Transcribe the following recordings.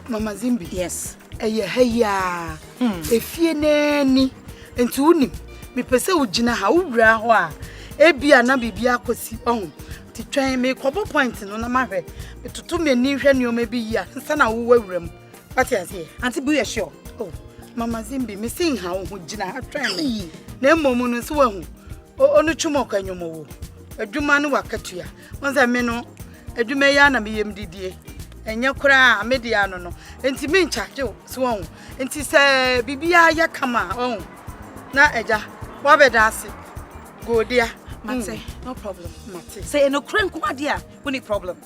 Mama Zimbi. Yes. Heya. Efieneni. Enti unim. Me pese ujina ha uwura ho a. Ebia na bibia akosi ohun. Ti twan me kobo point no na mahwe. Metutu me ni hwe ne o ma bi ya. Nsa na wo wawuram. What you say? Auntie, be you sure? Oh, Mama Zimbi, me sing ha wo jina ha twan me. Na momu no so wahu. Onu twumo kwanyomo wo. Adwuma no wakatua. Wonza me no adwuma ya na me yem didie. Enye kura media no no. Enti me nchaje so wahu. Enti se bibia ya kama wahu. Na eja wa beda ase. Go dia. Mate, no problem. Mate. Say no crank what dia, we need problem.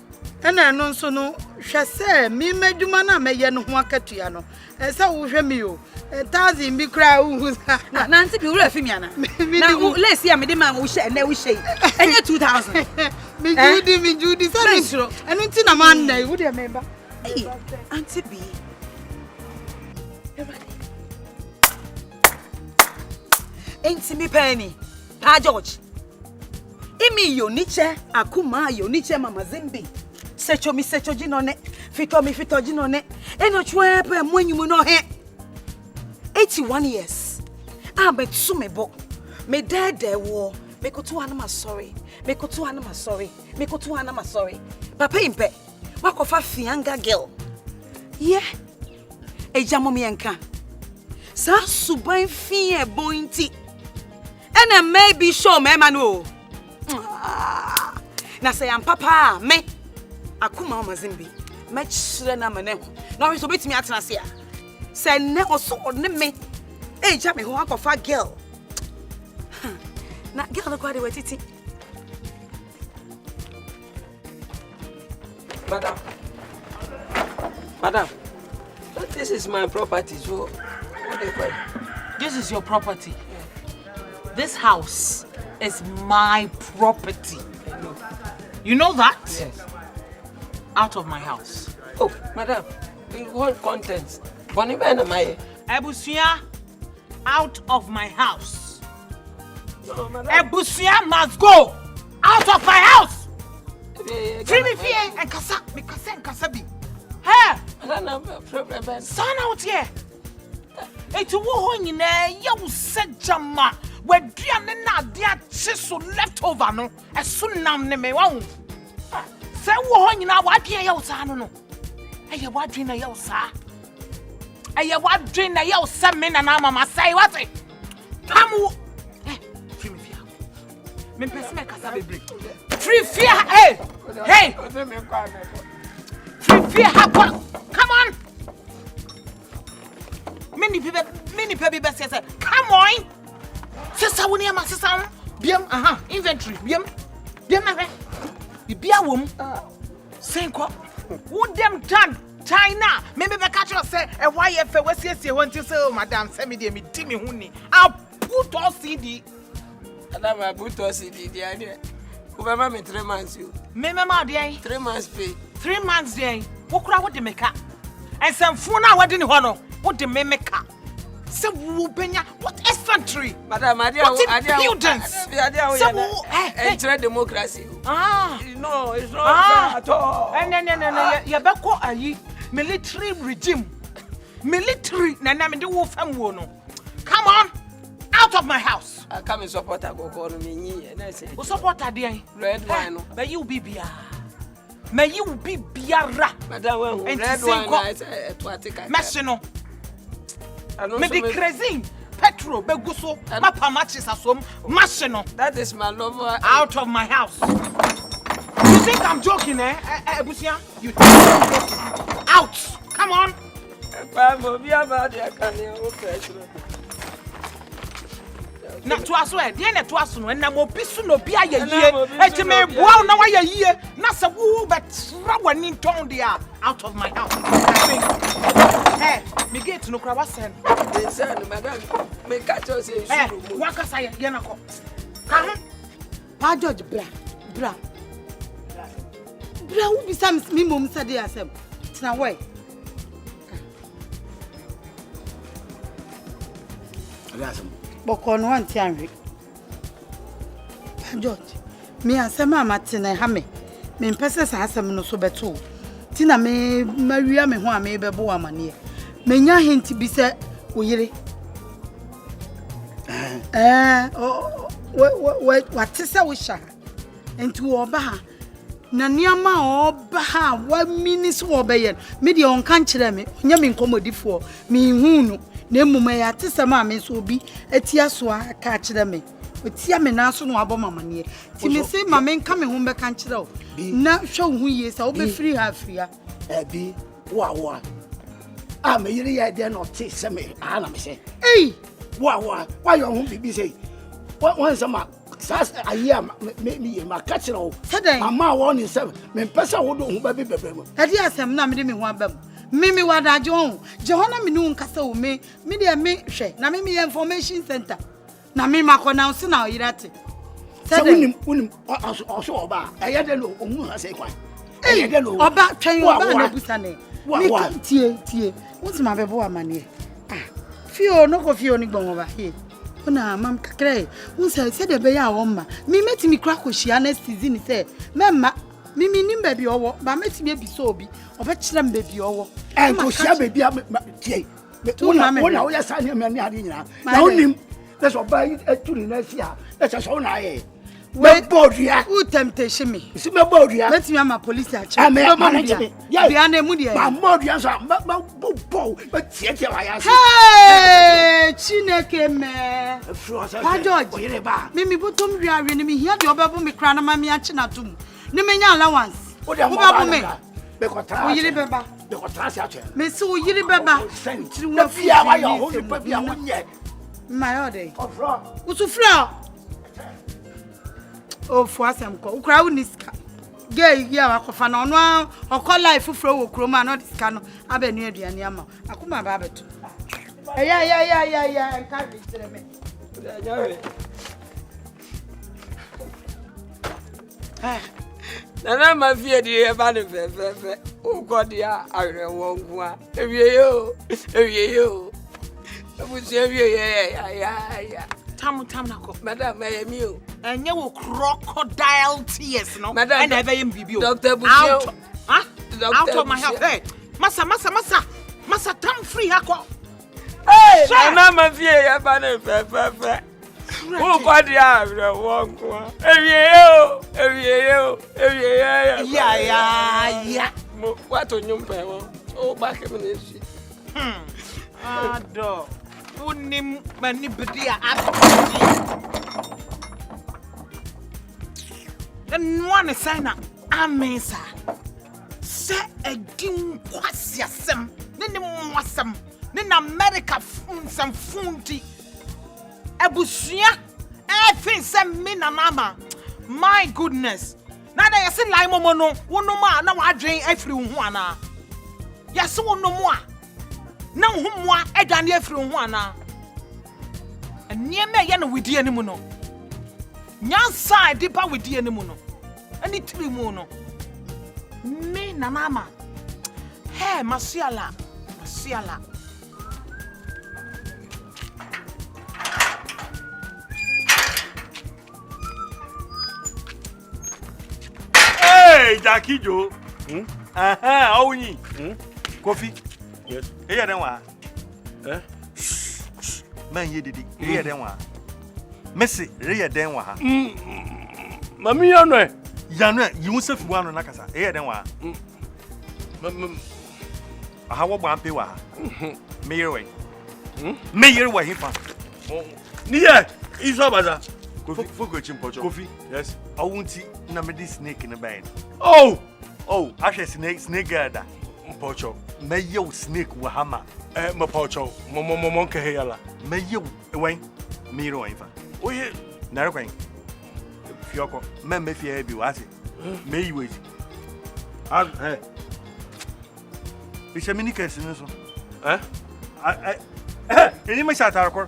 Ena no nso no hwe se me madwuma na meye no ho akatua no. Se wo hwe me o. Tazi mi kra hu. Na Auntie be ura fimi ana. Na let's see am dey man wo share na wo share. Enye 2000. Me Judy say no. Enu ti na man na wo dey member. Hey, Auntie B. Ain't me penny. Pa George. Imi yo niche akuma yo niche Mama Zimbi. Secho mi secho jinone. Fito mi fito jinone. Eno chwe pe mwenyumu no he. 81 years. Bet sumebo. Me dede wo. Me kotu anama sorry. Me kotu anama sorry. Me kotu anama sorry. Papa impe. Wakofa fianga girl. Yeah. Ejamo mi enka. Sa suban fie bointi. Ena maybe show me manu. Na say am papa me. Akuma Mama Zimbi. Me chire na mane ho. Na we so betimi atena se a. Say ne oso ne me. Eja me ho akofa girl. Na girl no kwade wetiti. Madam, this is my property, so what do you call it? This is your property. This house is my property. You know that? Yes. Out of my house. Oh, madam, the whole contents. Abusua, out of my house. No, madam. Abusua must go out of my house. Free me fear and kasa bi. Hey, son out here. It's a woman in there. You said Jama. Where Diana dia chiso left over no. As soon nam ne me won. Say woman in our what ya sa no. Aye what drink na ya sa. Aye what drink na ya sa me na mama say what? Come free me fear. Me pese me kasa bebre. Free fear. Hey. Hey. Free fear happen. Come on. Many people say, come on. Sister, when you are sister, biam, inventory, biam, be a woman. Senko, would them done China? Maybe the catcher say, a YF, was yes, you want to say, Madame, send me the Timmy Honey. I'll put all CD. And I put all CD, the idea. Whoever me 3 months, you. Mama, dear, 3 months pay. 3 months, dear. What could I want to make up? And some phone I didn't want. What the make up? So what effrontery? Madam, what impudence? Enter democracy. No, it's not fair at all. No. You better military regime. Military. Come on, out of my house. I come and support a go call me. Who support a day? Red wine. May you be beer. May you be biara. Madam, red wine. Messino. Me the crazy petrol beguso mapa matches asom machino. That is my lover. Out of my house. You think I'm joking, eh? Abusua? You think I'm joking? Out! Come on! Na to aso e de na to aso no na mo bisu no bia ye yie eti me boa na wa ye yie na se wo betra wani ton dia out of my house. Hey, me get no kra wa sen. They said madam me catch us in room. Wa kasa ye na ko. Ka Pa George bra wo bi sam me mom sade asem. Tina why? Aliasem. Boko no anti anwe. Pa George, me asem amate na ha me. Me mpese sa asem no so beto. Tina me Maria me ho a me bebo amane. Menya hint bi se oyire. What se wo sha. Enti wo ba ha. Na niama oba ha 1 minute wo be ye. Me de on kan kire me. Onya me nkomodifo. Me hu no. Na emuma ya tesema me so obi atia so aka kire me. Otia me na so no abomamane. Ti me se ma me nka me ho be kan kire o. Na hwe hu yie sa wo be free ha afia. Bi wa. Ah me yire ya de no te se me. Ah na me se. Hey! Wa yo hu bibi say. One sama sas aye me ma ka kire o. Mama wo ni se me pesa wo do hu ba bi bebem. Adi asem na me de me ho abam. Mimi wadaje ho. Je ho na me nu nkasa o me de me hwe na me information center. Na me makona so na oyirate. Se unim also oba. Aye de no omu ha se kwan. Aye de no. Oba twen oba na busa ne. Wa tie. Won't ma bebo amane. Ah. Fio no ko fio ni gbon oba here. Una mam kakre. Won say de be ya wo ma. Me metimi kra ko hia na season say. Memma mimi nim ba bi owo. Ba metimi bi so obi. Oba kire m ba bi owo. Ko hia ba bi tie. Wona wo ya sa ne me ne ade nyina. Na onim. That's what buy actually next year. That's so na e. We bodia. Who temptation me? See me bodia. Let me am police check. I'm manage. Yeah, na mu dia. Ma bodia so ma bo. But tie wa ya. Hey, Chineke me. Pa George. Oyere ba. Me botom wiawe ni me hia de obebo me kra na ma me ache na tum. Ne me nya allowance. Wo ba me. Be ko tra. Oyire beba. Be ko tra si ache. Me se oyire beba. Tiri wa fia wa yo ho ni pa bia wo nye. My order. Ofra. Usufra. Oh, for some call. Crowd niska. Gay, yeah, I no one or call life for Croma, not this canoe. I be near the Anyama. I come my babbit. Yeah. I can't be me. Nana ma fear the event. Oh, God, yeah, I won't go. Every you. Yeah. Tam nako. Madam, I am you. And you crocodile tears, no? Madam, and never in Bibu. Dr. Busio. Out of my health. Hey, Massa, tam free, Hako. Hey, I'm a fear, Fanny. Who got the eye? Every Yeah. What on your pay? Oh, back in the Ado. Unim manibedia then one sign up amesa se edin kwasiasem ne mwasem ne na America some fundi Abusua everything sem me na mama my goodness na da yesi lai momo no wono ma na wadwen afiri hu ana yesi wono mo a na humwa edwane afiri hu ana enieme ye no wedi animu no nyansa dipa wedi animu no ani trimu no me na mama he masiala hey Jackie Joe awunyi coffee yes here den wa man ye didi here den wa Messi here den wa ha mami yano yi wo sefu anu na kasa here den wa aha wo gba ampe wa ha meyer we hifa ni ye iso baza Fogo chimpocho coffee yes awunti na me dis snake in the bed oh ashe snake gada pocho meyo snake wa hama ma pocho mo nke heyala meyo wen miro infa oye na rekwen fioko me fie bi wasi meyi wezi ishe minikesi nso eni me shata akor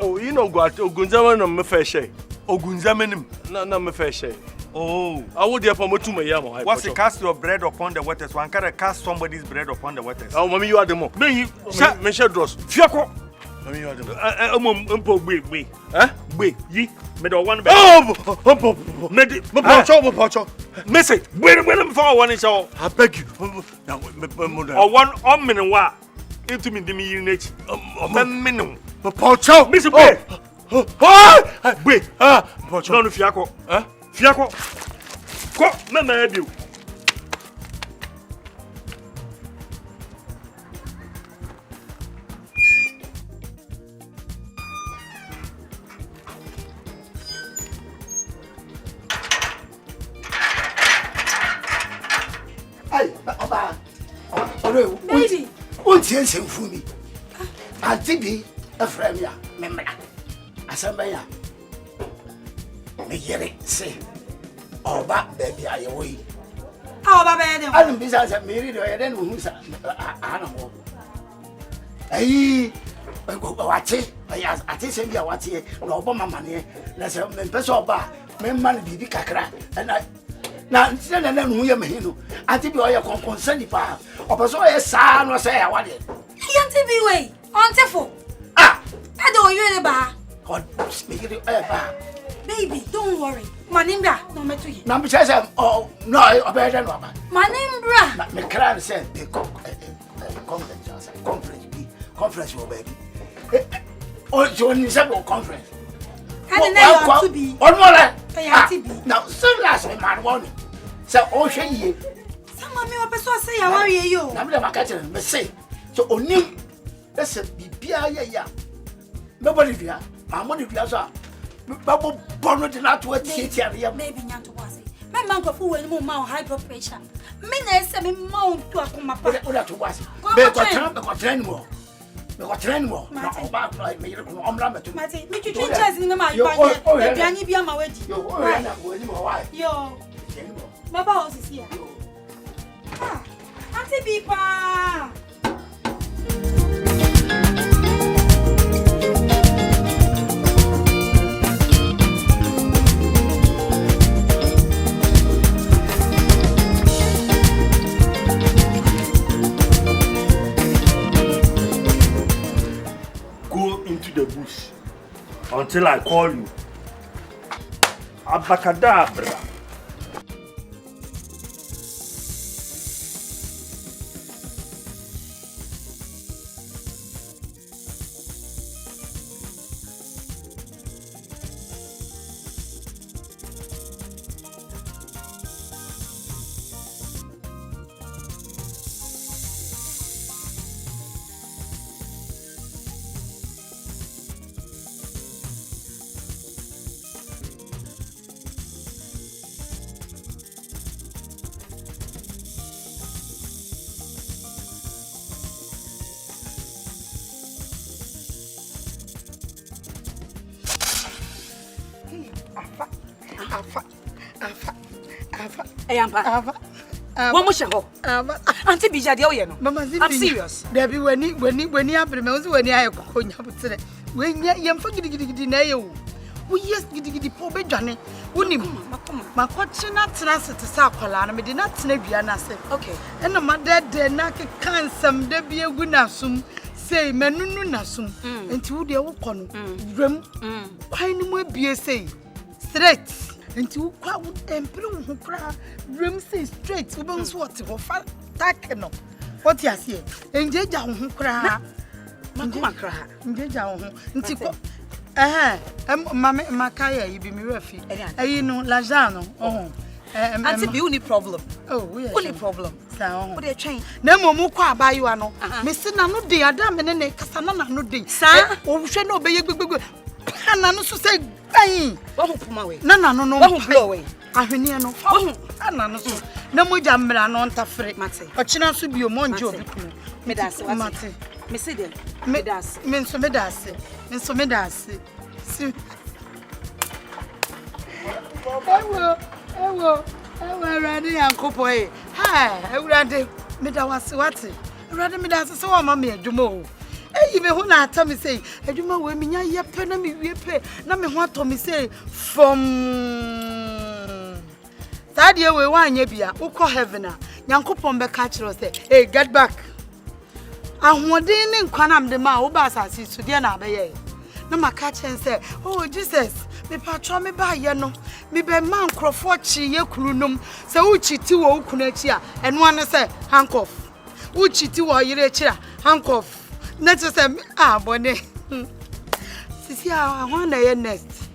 oh you know got ogunzama no me fe she ogunzama nim na me fe she oh I would there promote to my yam what's the cast your bread upon the waters one can cast somebody's bread upon the waters oh mommy you are the mo me share dross fioko mommy you are the mo mpo gbe yi me do one oh me pocho Message. When before one is all. I beg you. Or 1 minute wa. Into me the minute. 1 minute. Pocho. Miss Bay. Wait. Pocho no fiako. Fiako. Go. Mama help you. Baby, won't you sing for me? Auntie be a friend, ya, member. Asambaya. Me hear it say, oh, back, baby, I away. Oh, baby, I don't be as a married or then who's animal. Ay, watch it. I think I watch it. No, Obama money. Let's have me person bar. Me man be kakra. And I. Na ntina na nu ya mahino ante bi o ye concern pa opeso ye sa no say ya wade ante bi we ontefo ade o yele ba god speak it ba baby don't worry manimbra no meto yi na be say oh no obede no ba manimbra na me kra say the conference wo baby o jo ni say conference and na to be on more now so last man one so o hwe ye some me opeso say ya worry yo na me market me say so onim that's bibia ya nobody via my money via so babo bono de na to atiatia ya maybe nyanto wase me man ko fu we mu ma high blood pressure me na say me ma on to akoma pa o da to wase be ko train mo me ko train mo na o ba fly me yire ko omra metu mate me twitwi chance ni ma ipa ye aduani bia ma wadi yo o ya na go ni mo why yo baba o sisi ya ante bi pa the bush until I call you. Abacadabra. Ava. What much ago? Auntie Bijadi, I'm serious. There be when you have remembered when you have when you forget na you. We yes gidi poor Johnny. Wouldn't my question not to say Colana, me did not snap say. Okay. And my dad did not can some there be a good nasum. Say menunu nasum. And to the okon. Rum. Why no more be a say. Straight. And you would improve who cry, room say straight, who bones what to fat tackle. What you say? And Jaja who cry, Mamma cry, and Jaja who. Mamma Macaya, you be me refi. You know, Lajano. Oh, and the only problem. Oh, only problem. What a chain. No more qua by you, Anno. Mr. Nano de Adam and then Cassana no day. Sir, or shall not be a good. And I also say, "Hey, what from my way? No, blow away. I hear no. No more jammer, non tafre, Maxi. But she not to be a monjo. Medas, Mate, Missy, Medas, Menso. I will, ready, Uncle Boy. Hi, I would rather Medawas what? Rather Medas, so mammy, Jumo. Even when I tell me say, I do my women, ya pen me we pay. Na me what to me say from that year we want ye bia, uko heaven. Yankopon be catch us say, hey, get back. And one day in Kwanam de ma ubasa si to dear na be ye. No ma catch and say, oh Jesus, me patron me by ye no. me be man crofo chi ye kunum se uchiti wo ukunachi a eno ane se handcuff uchiti wo yire chi a handcuff na to se bone sisi a ho na ye next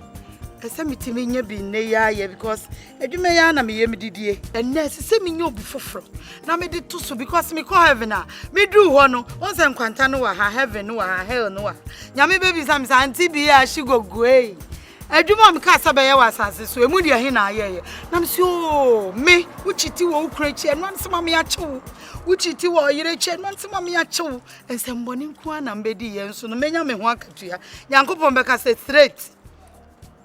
ese mitimi nya bi ne ya ye because edwuma ya na me ye medidie enne sisi me nya obi foforo na me de to so because me call heaven a me do ho no won se nkwanta no wa ha heaven no wa ha hell no wa nya me baby sam anti bi ya shi gogoe edwuma me ka sabe ye wa asase so emu de he na aye na me si o me uchiti wo ukrachi eno anse ma me ya chewu uchiti wo yire che eno anse ma me ya chewu ense mboni nku ana mbedi ye nso no menya me ho akatua yankopon be ka say straight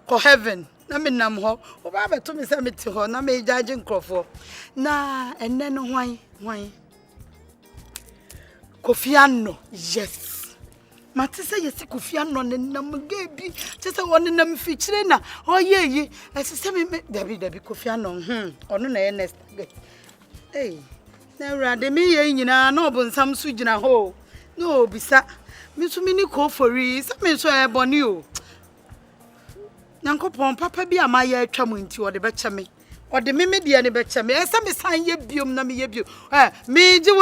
ko heaven na me nam ho oba beto me se me ti ho na me judge nkrofo na enne no hwan Kofi Anno yes mate se yesi Kofi Anno ne nam gebi te se won nam fichire na oyeyi ese se me dabi Kofi Anno ono na next na rade me ye nyina na obonsam su gina ho no bisa me so me ni ko fori se me so e boni o Nankopon papa bi amaye atwa mu nti ode be cheme ode me media ne be cheme esa me san ye biom na me ye bio me je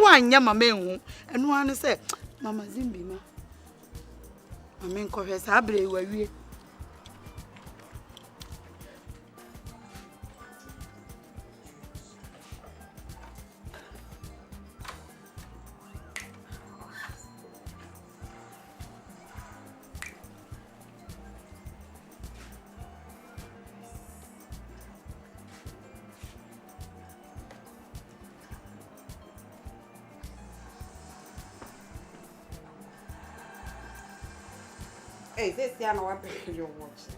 wa anya mama ehu eno ane se mama Zimbi ma mama nko hwe sa abre wa wie Hey, this year no wape your watch.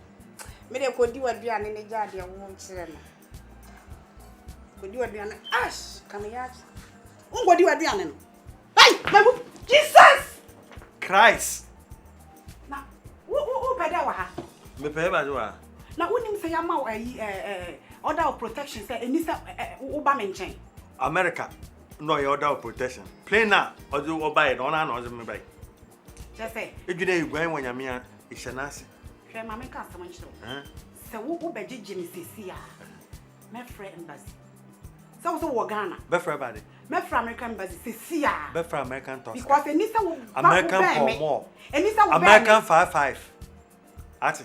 Me de kodi waduane ne jade wo nkyere no. Kodi waduane ash, come here. Kodi waduane no. Hey, babu, Jesus! Christ. Na, wo peda wa ha. Me pay ba jo a. Na wonim say ama order of protection say eni say wo ba me nchen. America no your order of protection. Play na ojo obaye no na ojo me bai. Just say. Ejune igwan wanyamia ishanasi. Hwe ma me ka asem nchiro. Se wo bejeje me sesi a. Me frɛ embassy. Se wo so wo Ghana. Be frɛ ba de. Me frɛ American embassy sesi a. Be frɛ American toss. Because eni se wo American for more. Eni se wo American 55. Ati.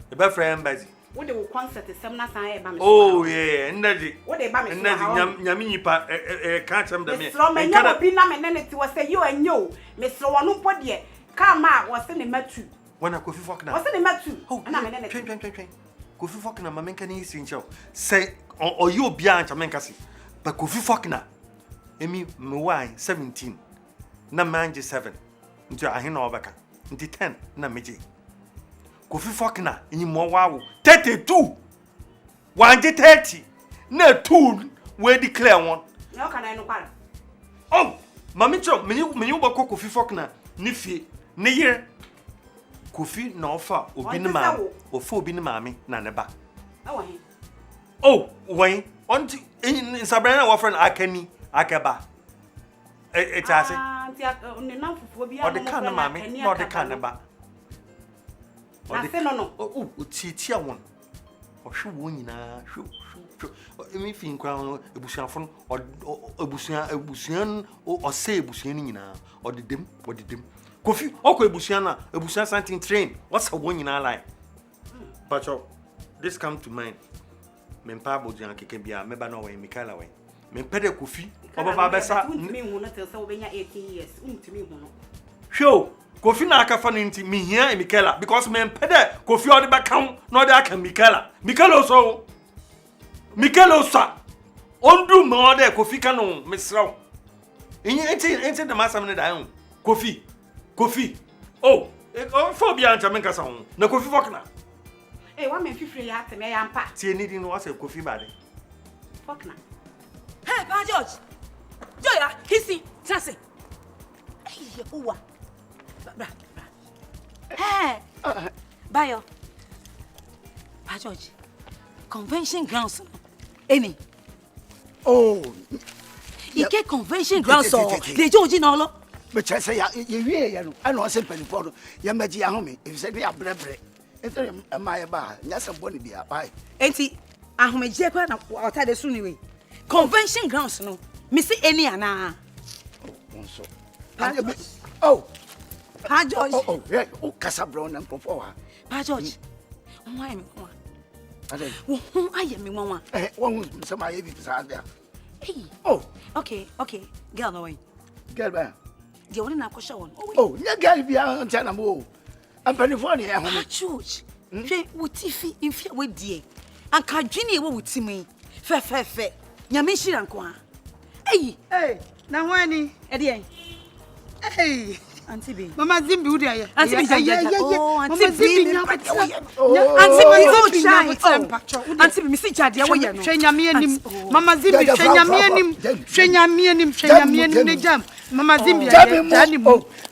Be frɛ embassy. Wo de wo concert sem na san e ba me. Oh yeah, ndadi. Wo de ba me. Ndadi nyami nyipa ka chem da me. Me kana bi na me ne ti wo se yo anyo. Me sro wo no po de ka ma wo se ne matu. Wana Kofi Fokna. Wo se ne matu. Na me ne ne. Twen. Kofi Fokna ma menka ni sincho. Say oyo bia ancha menka si. But Kofi Fokna emi me wine 17 na manje 7. Nti ahe na obeka. Nti 10 na meje. Kofi Fokna eni mo wawo 32. Wanje 30 na 2 we declare one. No kan I no kwara. Oh, mami cho menyu ba Kofi Fokna ni fie ne yere Kofi na ofa obi ne ma ofa obi ne maame na ne ba. Awo he. Oh, when onti in Sabrina wa friend akani akeba. Etase. Anti ne na fufu obi O de kan na maame, no de kan ne ba. Na se no. Oh, titia won. O hwe wo nyina, hwe. Emi fin kwa ebusuafo ebusuan o se ebusuan nyina. O de dem. Kofi, oko ebusuan something train. What's a wo nyina like? Pacho, this come to mind. Mempa bojan keke bia meba no we Mikala we. Mempede Kofi, obaba besa. Untimi hu no tell say obenya 18 years. Untimi hu no. Hwo, Kofi na aka fa nti me hia Mikala because mempede Kofi odi ba kan no de aka Mikala. Mikala so. Mikala so. Ondu me ode Kofi kanu mesraw. Enti the masam ne da Kofi. Oh, for bia ancha menka sa ho. Na Kofi Fokna. Eh, wa me fifre ya ate me ya mpa. Tie ni di no wase Kofi bade. Fokna. Hey, Pa George. Joya, kisi, trase. Hey, uwa. Bra. Hey. Bayo. Pa George. Convention grounds. Amy. Oh. Ike convention grounds so. De George no lo. But I say, you hear, and also penny for your magic home. If you say, we are brebre. Enter my bar, yes, a bonny be a pie. Enti ahomeje kwa na otade so ni we. Convention grounds no. Me see any ana. So. Oh. Pa George. Oh, yeah. Oh, Casabron and Popoa. Pa George. Why me kwa? Ade. Wo aye me nwanwa. One some I have there. Hey. Oh. Okay. Girl no way. Girl ba. The one na kwasha won. Oh, nya girl bi an tana mo. Am penifoni e ho. George. Hwe wotifi mfia wedie. Anka dwene e wo wotimi. Fe. Nyame hira nko a. Hey, na wani? Ede Hey. Auntie B. Mama Zimbi udi aye. Auntie B jaja. Oh, Auntie B Auntie Auntie B mi si jade wo ye no. Hwenyame anim. Mama Zimbi hwenyame anim. Hwenyame anim ne jam. Mama Zimbi anim.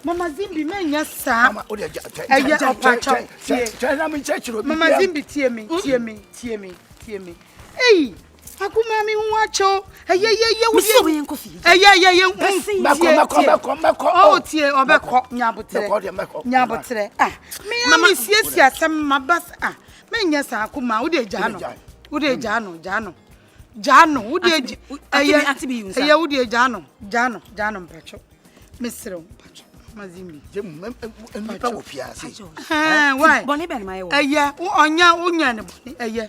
Mama Zimbi menya sa. Aye opacho. Mama Zimbi tie me. Hey. Akuma mi nwacho. Eye mi se we enko fi. Eye. Mako. Oh tie obeko nyabotre. Ah. Me mama siesie asem mabas ah. Menya sa akuma wo de jano. Wo de jano. Wo de eye wo de jano mpacho. Mesero mpacho. Mazimbi. Nipa wo fiase. Why? Boni ben my wo. Eye wo onya ne boni eye.